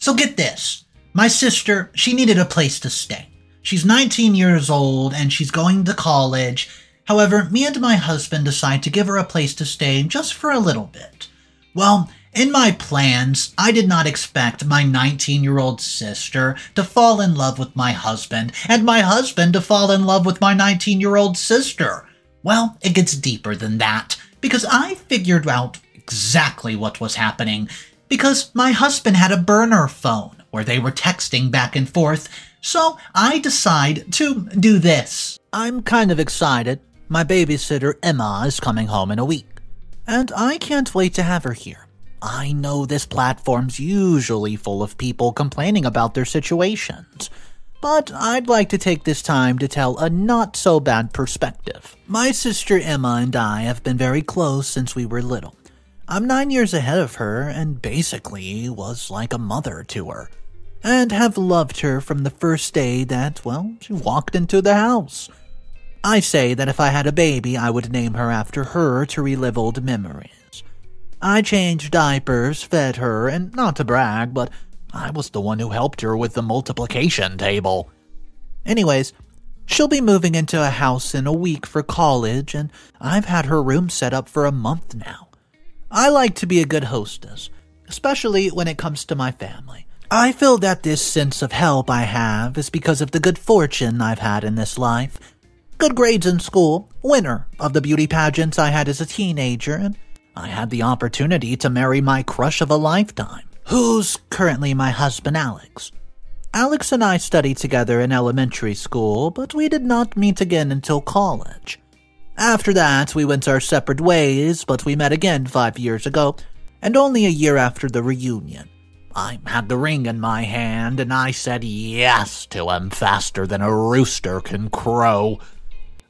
So get this. My sister, she needed a place to stay. She's 19 years old and she's going to college. However, me and my husband decide to give her a place to stay just for a little bit. Well, in my plans, I did not expect my 19-year-old sister to fall in love with my husband, and my husband to fall in love with my 19-year-old sister. Well, it gets deeper than that, because I figured out exactly what was happening, because my husband had a burner phone where they were texting back and forth, so I decide to do this. I'm kind of excited. My babysitter Emma is coming home in a week, and I can't wait to have her here. I know this platform's usually full of people complaining about their situations, but I'd like to take this time to tell a not-so-bad perspective. My sister Emma and I have been very close since we were little. I'm 9 years ahead of her and basically was like a mother to her, and have loved her from the first day that, well, she walked into the house. I say that if I had a baby, I would name her after her to relive old memories. I changed diapers, fed her, and not to brag, but I was the one who helped her with the multiplication table. Anyways, she'll be moving into a house in a week for college, and I've had her room set up for a month now. I like to be a good hostess, especially when it comes to my family. I feel that this sense of help I have is because of the good fortune I've had in this life. Good grades in school, winner of the beauty pageants I had as a teenager, and I had the opportunity to marry my crush of a lifetime, who's currently my husband, Alex. Alex and I studied together in elementary school, but we did not meet again until college. After that, we went our separate ways, but we met again 5 years ago, and only a year after the reunion. I had the ring in my hand, and I said yes to him faster than a rooster can crow.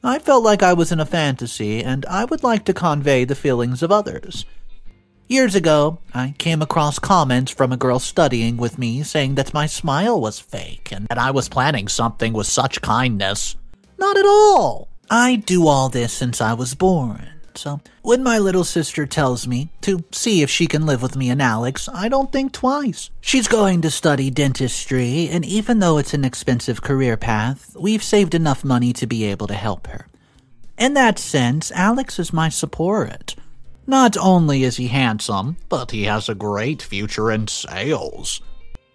I felt like I was in a fantasy, and I would like to convey the feelings of others. Years ago, I came across comments from a girl studying with me saying that my smile was fake and that I was planning something with such kindness. Not at all! I do all this since I was born, so when my little sister tells me to see if she can live with me and Alex, I don't think twice. She's going to study dentistry, and even though it's an expensive career path, we've saved enough money to be able to help her. In that sense, Alex is my support. Not only is he handsome, but he has a great future in sales.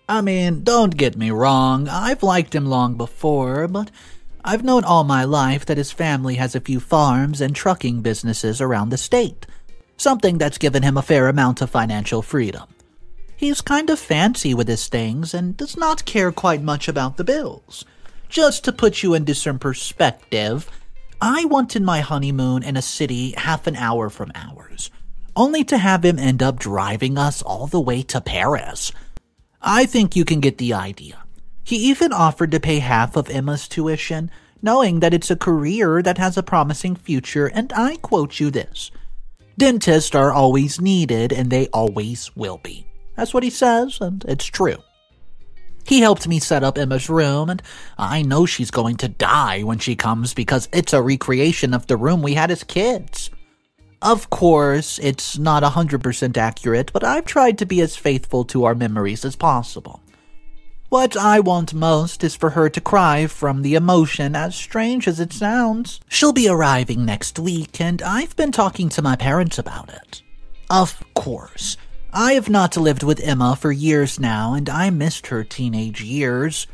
I mean, don't get me wrong, I've liked him long before, but I've known all my life that his family has a few farms and trucking businesses around the state, something that's given him a fair amount of financial freedom. He's kind of fancy with his things and does not care quite much about the bills. Just to put you into some perspective, I wanted my honeymoon in a city half an hour from ours, only to have him end up driving us all the way to Paris. I think you can get the idea. He even offered to pay half of Emma's tuition, knowing that it's a career that has a promising future, and I quote you this: "Dentists are always needed, and they always will be." That's what he says, and it's true. He helped me set up Emma's room, and I know she's going to die when she comes because it's a recreation of the room we had as kids. Of course, it's not 100% accurate, but I've tried to be as faithful to our memories as possible. What I want most is for her to cry from the emotion, as strange as it sounds. She'll be arriving next week, and I've been talking to my parents about it. Of course, I have not lived with Emma for years now, and I missed her teenage years.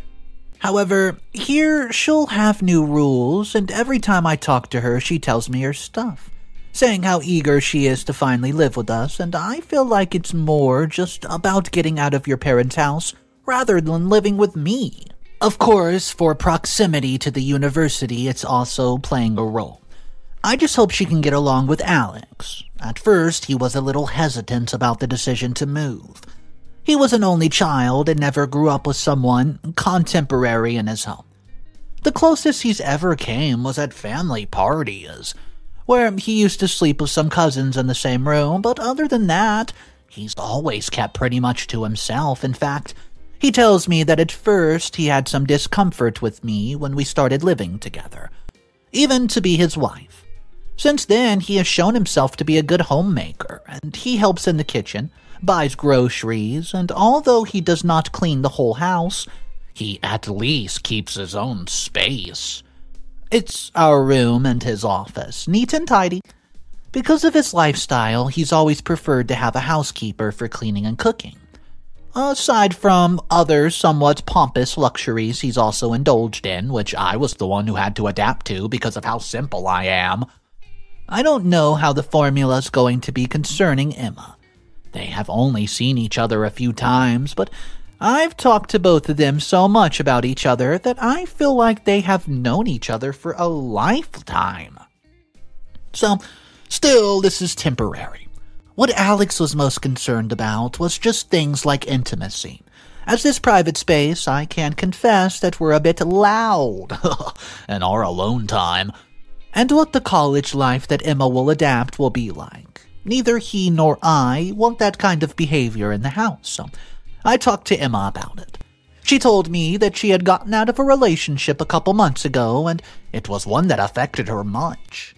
However, here she'll have new rules, and every time I talk to her, she tells me her stuff, saying how eager she is to finally live with us, and I feel like it's more just about getting out of your parents' house rather than living with me. Of course, for proximity to the university, it's also playing a role. I just hope she can get along with Alex. At first, he was a little hesitant about the decision to move. He was an only child and never grew up with someone contemporary in his home. The closest he's ever came was at family parties, where he used to sleep with some cousins in the same room, but other than that, he's always kept pretty much to himself. In fact, he tells me that at first he had some discomfort with me when we started living together, even to be his wife. Since then, he has shown himself to be a good homemaker, and he helps in the kitchen, buys groceries, and although he does not clean the whole house, he at least keeps his own space. It's our room and his office, neat and tidy. Because of his lifestyle, he's always preferred to have a housekeeper for cleaning and cooking. Aside from other somewhat pompous luxuries he's also indulged in, which I was the one who had to adapt to because of how simple I am. I don't know how the formula's going to be concerning Emma. They have only seen each other a few times, but I've talked to both of them so much about each other that I feel like they have known each other for a lifetime. So, still, this is temporary. What Alex was most concerned about was just things like intimacy. As this private space, I can confess that we're a bit loud in our alone time, and what the college life that Emma will adapt will be like. Neither he nor I want that kind of behavior in the house, so I talked to Emma about it. She told me that she had gotten out of a relationship a couple months ago, and it was one that affected her much.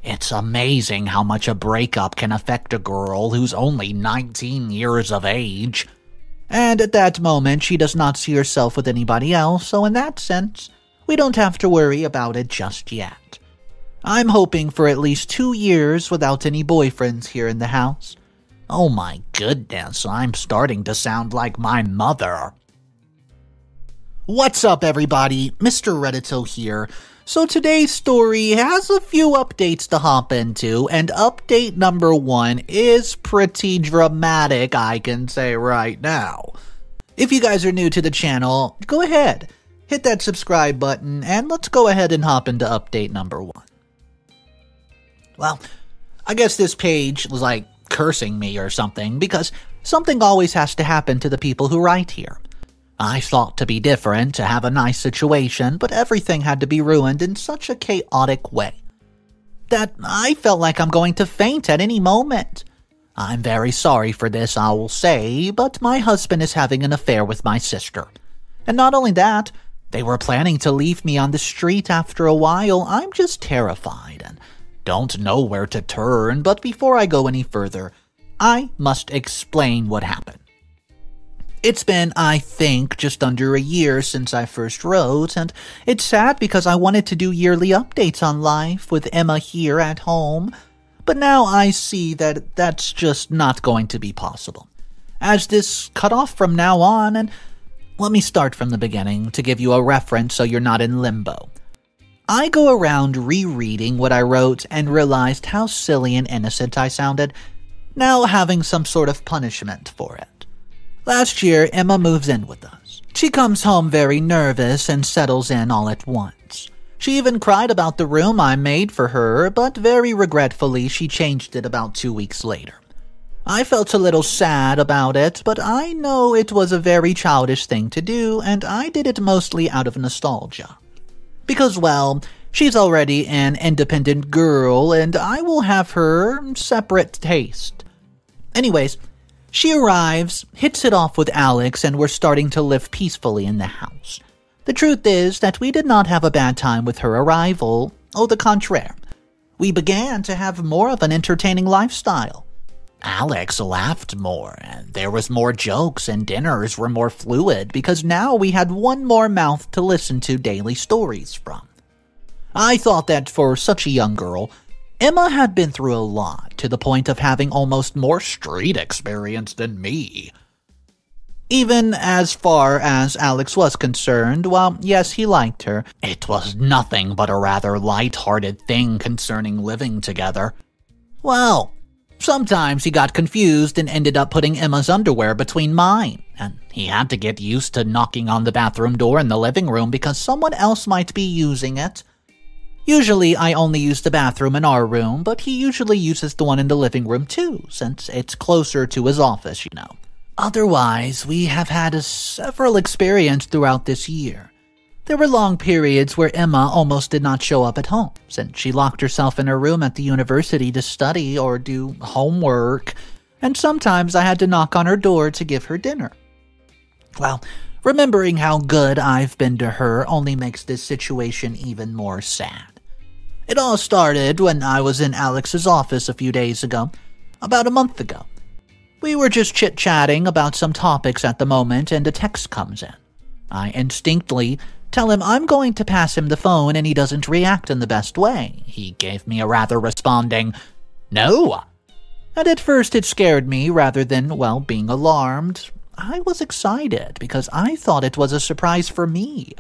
It's amazing how much a breakup can affect a girl who's only 19 years of age. And at that moment, she does not see herself with anybody else, so in that sense, we don't have to worry about it just yet. I'm hoping for at least 2 years without any boyfriends here in the house. Oh my goodness, I'm starting to sound like my mother. What's up, everybody? Mr. Reddito here. So today's story has a few updates to hop into, and update number 1 is pretty dramatic, I can say right now. If you guys are new to the channel, go ahead, hit that subscribe button, and let's go ahead and hop into update number 1. Well, I guess this page was like cursing me or something, because something always has to happen to the people who write here. I thought to be different, to have a nice situation, but everything had to be ruined in such a chaotic way that I felt like I'm going to faint at any moment. I'm very sorry for this, I will say, but my husband is having an affair with my sister. And not only that, they were planning to leave me on the street after a while. I'm just terrified and don't know where to turn, but before I go any further, I must explain what happened. It's been, I think, just under a year since I first wrote, and it's sad because I wanted to do yearly updates on life with Emma here at home, but now I see that that's just not going to be possible, as this cut off from now on, and let me start from the beginning to give you a reference so you're not in limbo. I go around rereading what I wrote and realized how silly and innocent I sounded, now having some sort of punishment for it. Last year, Emma moves in with us. She comes home very nervous and settles in all at once. She even cried about the room I made for her, but very regretfully, she changed it about 2 weeks later. I felt a little sad about it, but I know it was a very childish thing to do, and I did it mostly out of nostalgia. Because, well, she's already an independent girl, and I will have her separate taste. Anyways, she arrives, hits it off with Alex, and we're starting to live peacefully in the house. The truth is that we did not have a bad time with her arrival, au the contraire. We began to have more of an entertaining lifestyle. Alex laughed more, and there was more jokes, and dinners were more fluid because now we had one more mouth to listen to daily stories from. I thought that for such a young girl, Emma had been through a lot, to the point of having almost more street experience than me. Even as far as Alex was concerned, while yes, he liked her, it was nothing but a rather light-hearted thing concerning living together. Well, sometimes he got confused and ended up putting Emma's underwear between mine, and he had to get used to knocking on the bathroom door in the living room because someone else might be using it. Usually, I only use the bathroom in our room, but he usually uses the one in the living room too, since it's closer to his office, you know. Otherwise, we have had several experiences throughout this year. There were long periods where Emma almost did not show up at home, since she locked herself in her room at the university to study or do homework, and sometimes I had to knock on her door to give her dinner. Well, remembering how good I've been to her only makes this situation even more sad. It all started when I was in Alex's office a few days ago, about a month ago. We were just chit-chatting about some topics at the moment and a text comes in. I instinctively tell him I'm going to pass him the phone and he doesn't react in the best way. He gave me a rather responding, "No." And at first it scared me rather than, well, being alarmed. I was excited because I thought it was a surprise for me.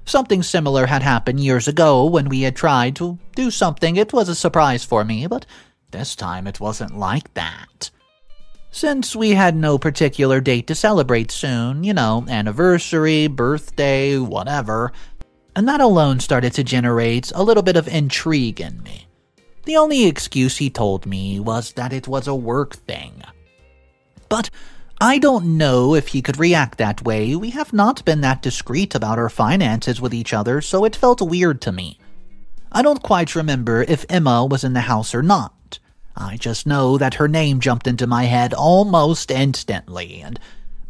Something similar had happened years ago when we had tried to do something. It was a surprise for me, but this time it wasn't like that. Since we had no particular date to celebrate soon, anniversary, birthday, whatever, and that alone started to generate a little bit of intrigue in me. The only excuse he told me was that it was a work thing. But I don't know if he could react that way. We have not been that discreet about our finances with each other, so it felt weird to me. I don't quite remember if Emma was in the house or not. I just know that her name jumped into my head almost instantly, and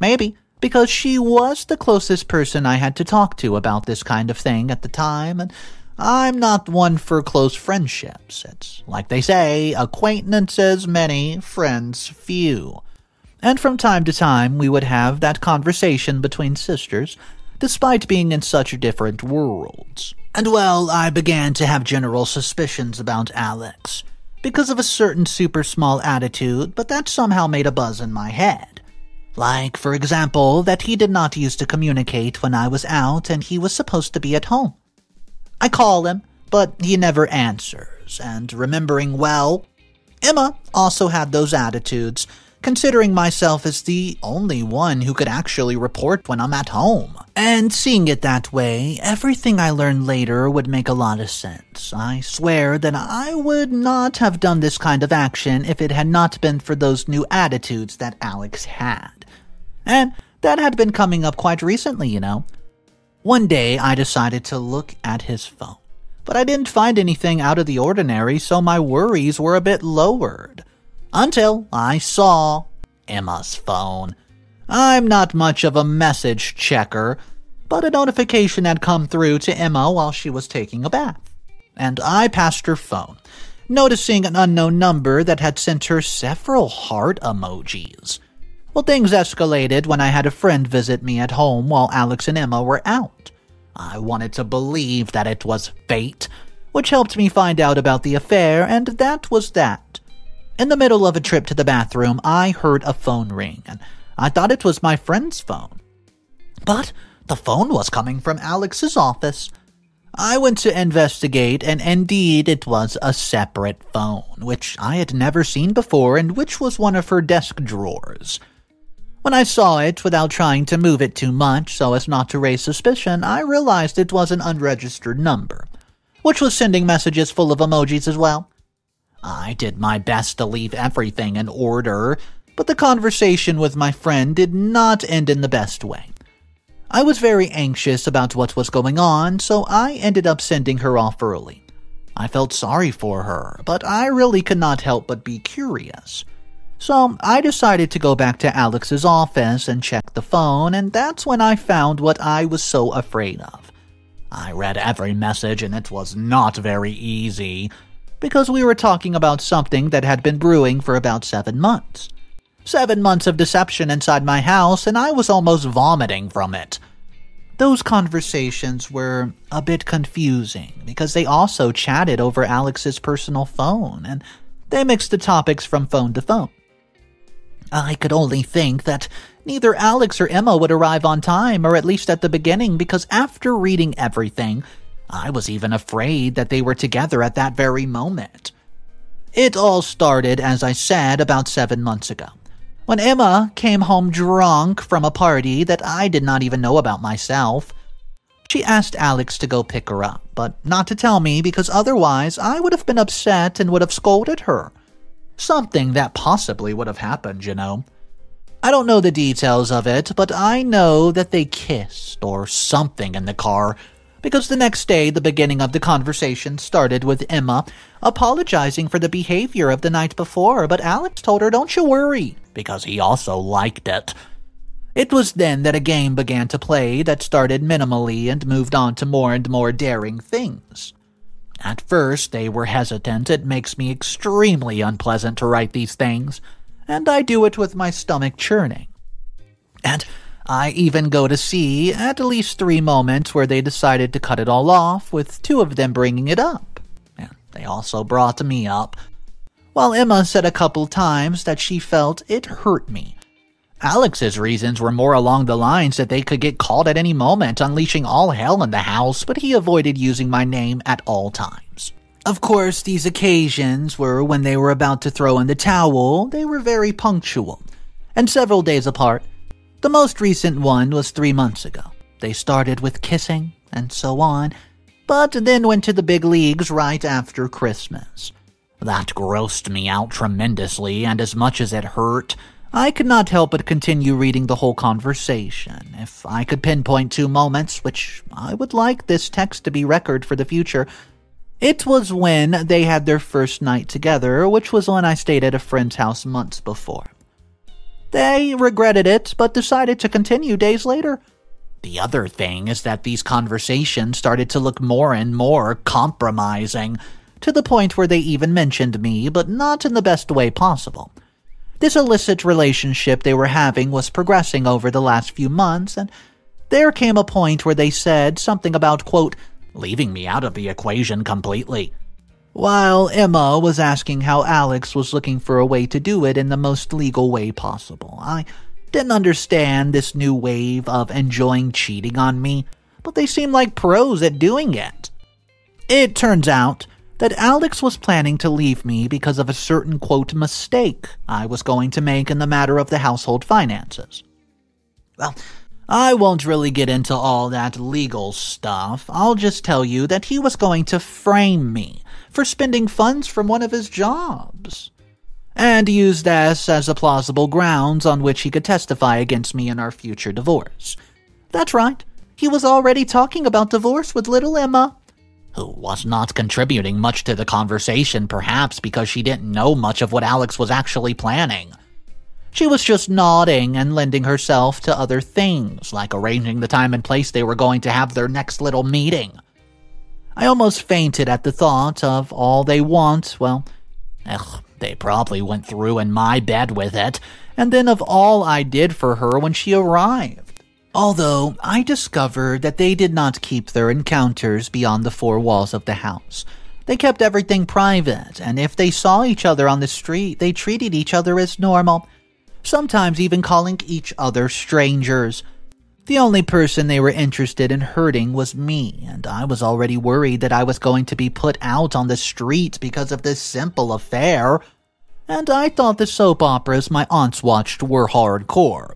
maybe because she was the closest person I had to talk to about this kind of thing at the time, and I'm not one for close friendships. It's like they say, acquaintances many, friends few. And from time to time we would have that conversation between sisters, despite being in such different worlds. And well, I began to have general suspicions about Alex, because of a certain super small attitude, but that somehow made a buzz in my head. Like, for example, that he did not use to communicate when I was out and he was supposed to be at home. I call him, but he never answers, and remembering well, Emma also had those attitudes, considering myself as the only one who could actually report when I'm at home. And seeing it that way, everything I learned later would make a lot of sense. I swear that I would not have done this kind of action if it had not been for those new attitudes that Alex had. And that had been coming up quite recently, One day, I decided to look at his phone, but I didn't find anything out of the ordinary, so my worries were a bit lowered. Until I saw Emma's phone. I'm not much of a message checker, but a notification had come through to Emma while she was taking a bath, and I passed her phone, noticing an unknown number that had sent her several heart emojis. Well, things escalated when I had a friend visit me at home while Alex and Emma were out. I wanted to believe that it was fate, which helped me find out about the affair, and that was that. In the middle of a trip to the bathroom, I heard a phone ring, and I thought it was my friend's phone. But the phone was coming from Alex's office. I went to investigate, and indeed it was a separate phone, which I had never seen before and which was one of her desk drawers. When I saw it, without trying to move it too much so as not to raise suspicion, I realized it was an unregistered number, which was sending messages full of emojis as well. I did my best to leave everything in order, but the conversation with my friend did not end in the best way. I was very anxious about what was going on, so I ended up sending her off early. I felt sorry for her, but I really could not help but be curious. So I decided to go back to Alex's office and check the phone, and that's when I found what I was so afraid of. I read every message, and it was not very easy, because we were talking about something that had been brewing for about 7 months. 7 months of deception inside my house, and I was almost vomiting from it. Those conversations were a bit confusing, because they also chatted over Alex's personal phone, and they mixed the topics from phone to phone. I could only think that neither Alex or Emma would arrive on time, or at least at the beginning, because after reading everything, I was even afraid that they were together at that very moment. It all started, as I said, about 7 months ago, when Emma came home drunk from a party that I did not even know about myself. She asked Alex to go pick her up, but not to tell me because otherwise I would have been upset and would have scolded her. Something that possibly would have happened, I don't know the details of it, but I know that they kissed or something in the car, because the next day the beginning of the conversation started with Emma apologizing for the behavior of the night before, but Alex told her, "Don't you worry," because he also liked it. It was then that a game began to play that started minimally and moved on to more and more daring things. At first, they were hesitant. It makes me extremely unpleasant to write these things. and I do it with my stomach churning. And I even go to see at least 3 moments where they decided to cut it all off, with 2 of them bringing it up. And they also brought me up, while Emma said a couple times that she felt it hurt me. Alex's reasons were more along the lines that they could get called at any moment, unleashing all hell in the house, but he avoided using my name at all times. Of course, these occasions were when they were about to throw in the towel. They were very punctual, and several days apart. The most recent one was 3 months ago. They started with kissing, and so on, but then went to the big leagues right after Christmas. That grossed me out tremendously, and as much as it hurt, I could not help but continue reading the whole conversation. If I could pinpoint 2 moments, which I would like this text to be record for the future, it was when they had their first night together, which was when I stayed at a friend's house months before. They regretted it, but decided to continue days later. The other thing is that these conversations started to look more and more compromising, to the point where they even mentioned me, but not in the best way possible. This illicit relationship they were having was progressing over the last few months, and there came a point where they said something about, quote, leaving me out of the equation completely. While Emma was asking how Alex was looking for a way to do it in the most legal way possible. I didn't understand this new wave of enjoying cheating on me, but they seemed like pros at doing it. It turns out that Alex was planning to leave me because of a certain, quote, mistake I was going to make in the matter of the household finances. Well, I won't really get into all that legal stuff. I'll just tell you that he was going to frame me for spending funds from one of his jobs, and use this as a plausible grounds on which he could testify against me in our future divorce. That's right, he was already talking about divorce with little Emma, who was not contributing much to the conversation, perhaps because she didn't know much of what Alex was actually planning. She was just nodding and lending herself to other things, like arranging the time and place they were going to have their next little meeting. I almost fainted at the thought of all they want. Well, they probably went through in my bed with it, and then of all I did for her when she arrived. Although I discovered that they did not keep their encounters beyond the 4 walls of the house. They kept everything private, and if they saw each other on the street, they treated each other as normal, sometimes even calling each other strangers. The only person they were interested in hurting was me, and I was already worried that I was going to be put out on the street because of this simple affair, and I thought the soap operas my aunts watched were hardcore.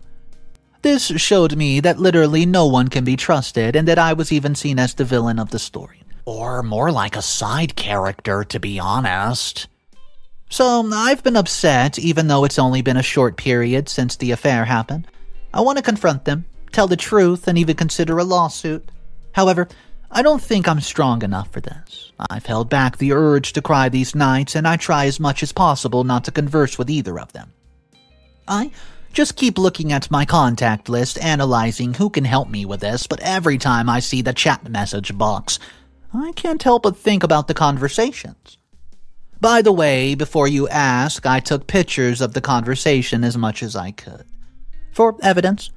This showed me that literally no one can be trusted, and that I was even seen as the villain of the story. Or more like a side character, to be honest. So I've been upset, even though it's only been a short period since the affair happened. I want to confront them, tell the truth, and even consider a lawsuit. However, I don't think I'm strong enough for this. I've held back the urge to cry these nights, and I try as much as possible not to converse with either of them. I just keep looking at my contact list, analyzing who can help me with this, but every time I see the chat message box, I can't help but think about the conversations. By the way, before you ask, I took pictures of the conversation as much as I could. For evidence,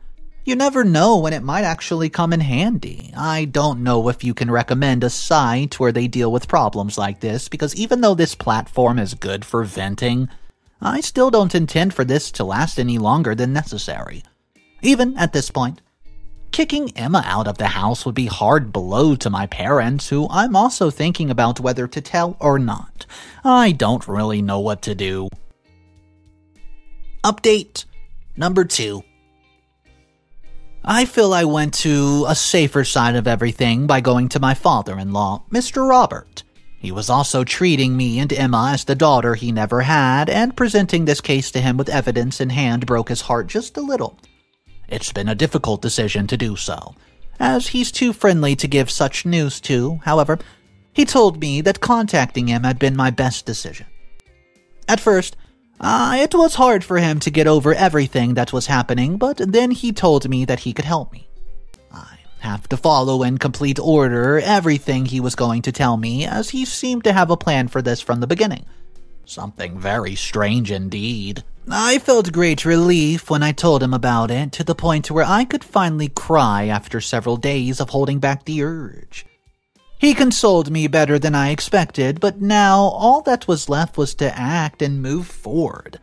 you never know when it might actually come in handy. I don't know if you can recommend a site where they deal with problems like this, because even though this platform is good for venting, I still don't intend for this to last any longer than necessary. Even at this point, kicking Emma out of the house would be a hard blow to my parents, who I'm also thinking about whether to tell or not. I don't really know what to do. Update number 2. I feel I went to a safer side of everything by going to my father-in-law, Mr. Robert. He was also treating me and Emma as the daughter he never had, and presenting this case to him with evidence in hand broke his heart just a little. It's been a difficult decision to do so, as he's too friendly to give such news to. However, he told me that contacting him had been my best decision. At first, it was hard for him to get over everything that was happening, but then he told me that he could help me. I have to follow in complete order everything he was going to tell me, as he seemed to have a plan for this from the beginning. Something very strange indeed. I felt great relief when I told him about it, to the point where I could finally cry after several days of holding back the urge. He consoled me better than I expected, but now all that was left was to act and move forward.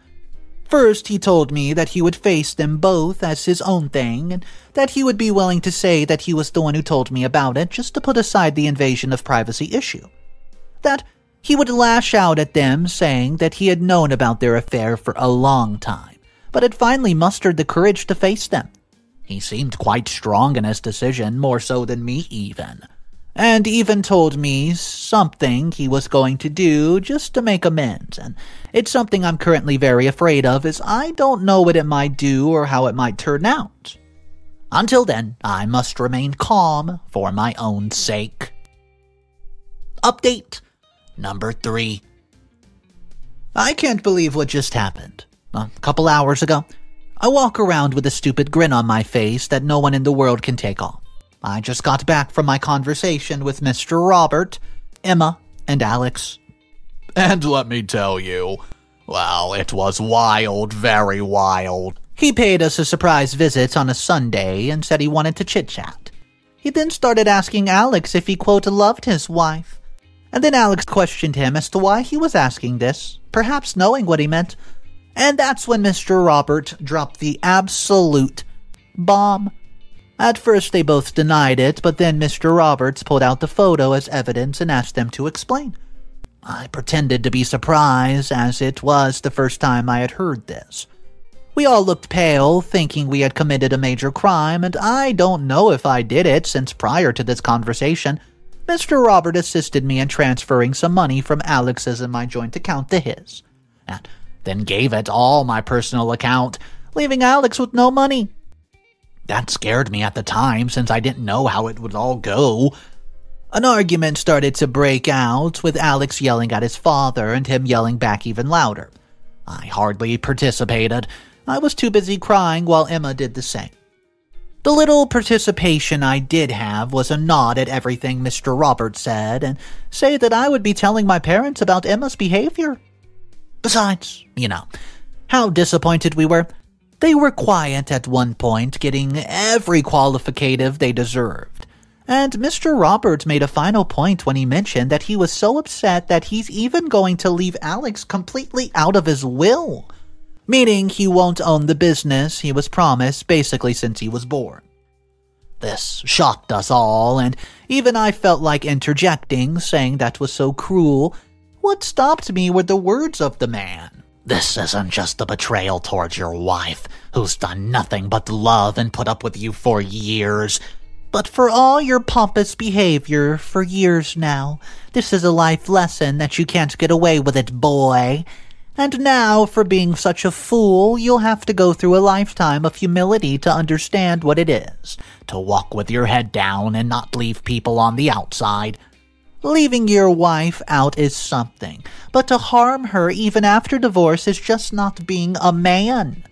First, he told me that he would face them both as his own thing, and that he would be willing to say that he was the one who told me about it just to put aside the invasion of privacy issue. That he would lash out at them, saying that he had known about their affair for a long time, but had finally mustered the courage to face them. He seemed quite strong in his decision, more so than me even, and even told me something he was going to do just to make amends, and it's something I'm currently very afraid of, as I don't know what it might do or how it might turn out. Until then, I must remain calm for my own sake. Update number 3. I can't believe what just happened. A couple hours ago, I walk around with a stupid grin on my face that no one in the world can take off. I just got back from my conversation with Mr. Robert, Emma, and Alex. And let me tell you, well, it was wild, very wild. He paid us a surprise visit on a Sunday and said he wanted to chit-chat. He then started asking Alex if he, quote, loved his wife. And then Alex questioned him as to why he was asking this, perhaps knowing what he meant. And that's when Mr. Robert dropped the absolute bomb. At first they both denied it, but then Mr. Roberts pulled out the photo as evidence and asked them to explain. I pretended to be surprised, as it was the first time I had heard this. We all looked pale, thinking we had committed a major crime, and I don't know if I did it, since prior to this conversation, Mr. Robert assisted me in transferring some money from Alex's and my joint account to his, and then gave it all my personal account, leaving Alex with no money. That scared me at the time, since I didn't know how it would all go. An argument started to break out, with Alex yelling at his father and him yelling back even louder. I hardly participated. I was too busy crying while Emma did the same. The little participation I did have was a nod at everything Mr. Roberts said and say that I would be telling my parents about Emma's behavior. Besides, how disappointed we were. They were quiet at one point, getting every qualificative they deserved. And Mr. Roberts made a final point when he mentioned that he was so upset that he's even going to leave Alex completely out of his will, meaning he won't own the business he was promised basically since he was born. This shocked us all, and even I felt like interjecting, saying that was so cruel. What stopped me were the words of the man. This isn't just a betrayal towards your wife, who's done nothing but love and put up with you for years, but for all your pompous behavior for years now. This is a life lesson that you can't get away with it, boy. And now, for being such a fool, you'll have to go through a lifetime of humility to understand what it is to walk with your head down and not leave people on the outside. Leaving your wife out is something, but to harm her even after divorce is just not being a man.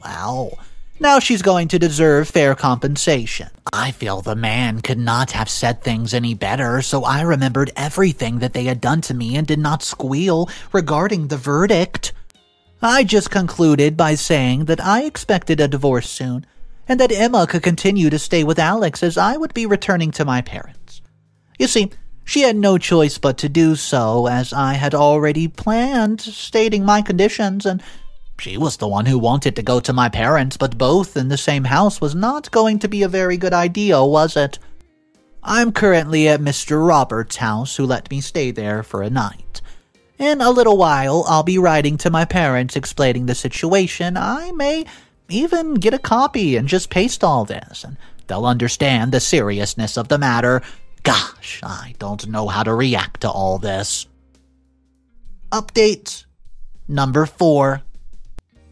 Well, now she's going to deserve fair compensation. I feel the man could not have said things any better, so I remembered everything that they had done to me and did not squeal regarding the verdict. I just concluded by saying that I expected a divorce soon, and that Emma could continue to stay with Alex as I would be returning to my parents. You see, she had no choice but to do so, as I had already planned, stating my conditions, and she was the one who wanted to go to my parents, but both in the same house was not going to be a very good idea, was it? I'm currently at Mr. Roberts' house, who let me stay there for a night. In a little while, I'll be writing to my parents explaining the situation. I may even get a copy and just paste all this, and they'll understand the seriousness of the matter. Gosh, I don't know how to react to all this. Update number 4.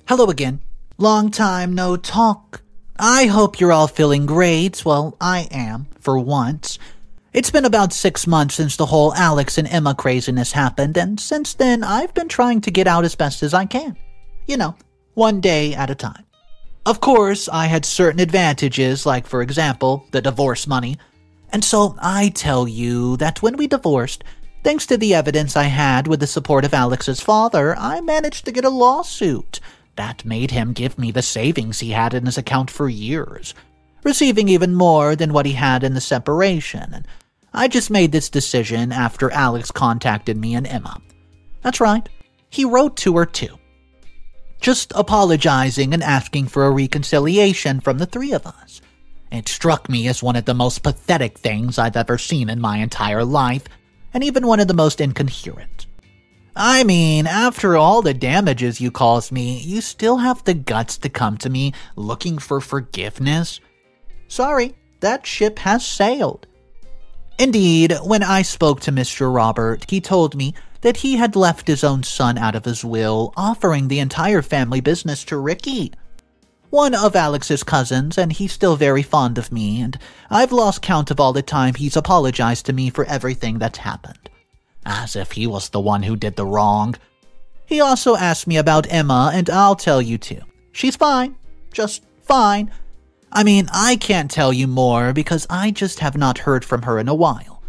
Hello again. Long time no talk. I hope you're all feeling great. Well, I am, for once. It's been about 6 months since the whole Alex and Emma craziness happened, and since then I've been trying to get out as best as I can. One day at a time. Of course, I had certain advantages, like, for example, the divorce money. And so I tell you that when we divorced, thanks to the evidence I had with the support of Alex's father, I managed to get a lawsuit That made him give me the savings he had in his account for years, receiving even more than what he had in the separation, and I just made this decision after Alex contacted me and Emma. That's right, he wrote to her too. Just apologizing and asking for a reconciliation from the three of us. It struck me as one of the most pathetic things I've ever seen in my entire life, and even one of the most incoherent. I mean, after all the damages you caused me, you still have the guts to come to me looking for forgiveness? Sorry, that ship has sailed. Indeed, when I spoke to Mr. Robert, he told me that he had left his own son out of his will, offering the entire family business to Ricky, one of Alex's cousins, and he's still very fond of me, and I've lost count of all the time he's apologized to me for everything that's happened. As if he was the one who did the wrong. He also asked me about Emma, and I'll tell you too. She's fine. Just fine. I mean, I can't tell you more because I just have not heard from her in a while.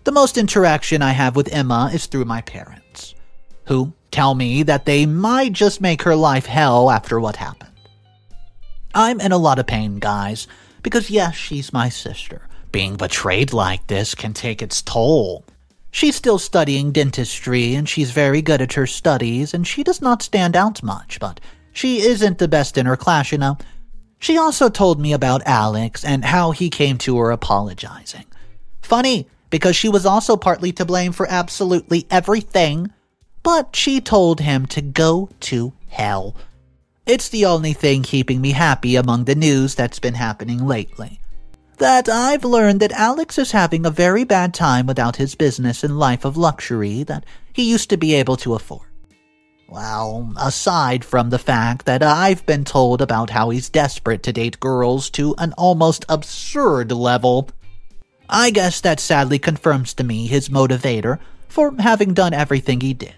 The most interaction I have with Emma is through my parents, who tell me that they might just make her life hell after what happened. I'm in a lot of pain, guys, because yes, she's my sister. Being betrayed like this can take its toll. She's still studying dentistry, and she's very good at her studies, and she does not stand out much, but she isn't the best in her class, you know. She also told me about Alex and how he came to her apologizing. Funny, because she was also partly to blame for absolutely everything, but she told him to go to hell. It's the only thing keeping me happy among the news that's been happening lately. That I've learned that Alex is having a very bad time without his business and life of luxury that he used to be able to afford. Well, aside from the fact that I've been told about how he's desperate to date girls to an almost absurd level, I guess that sadly confirms to me his motivator for having done everything he did.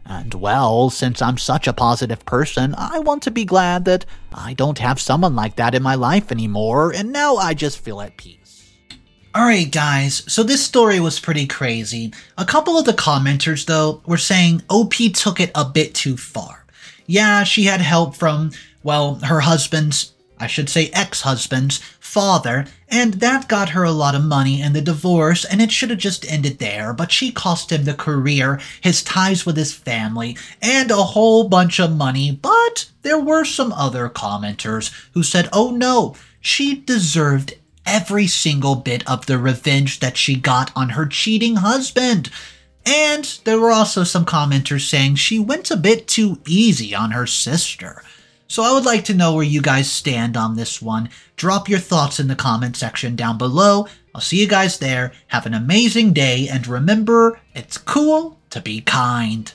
And well, since I'm such a positive person, I want to be glad that I don't have someone like that in my life anymore, and now I just feel at peace. Alright guys, so this story was pretty crazy. A couple of the commenters though were saying OP took it a bit too far. Yeah, she had help from, well, her husband's, I should say ex-husband's, father, and that got her a lot of money in the divorce, and it should have just ended there, but she cost him the career, his ties with his family, and a whole bunch of money. But there were some other commenters who said, oh no, she deserved every single bit of the revenge that she got on her cheating husband. And there were also some commenters saying she went a bit too easy on her sister. So I would like to know where you guys stand on this one. Drop your thoughts in the comment section down below. I'll see you guys there. Have an amazing day, and remember, it's cool to be kind.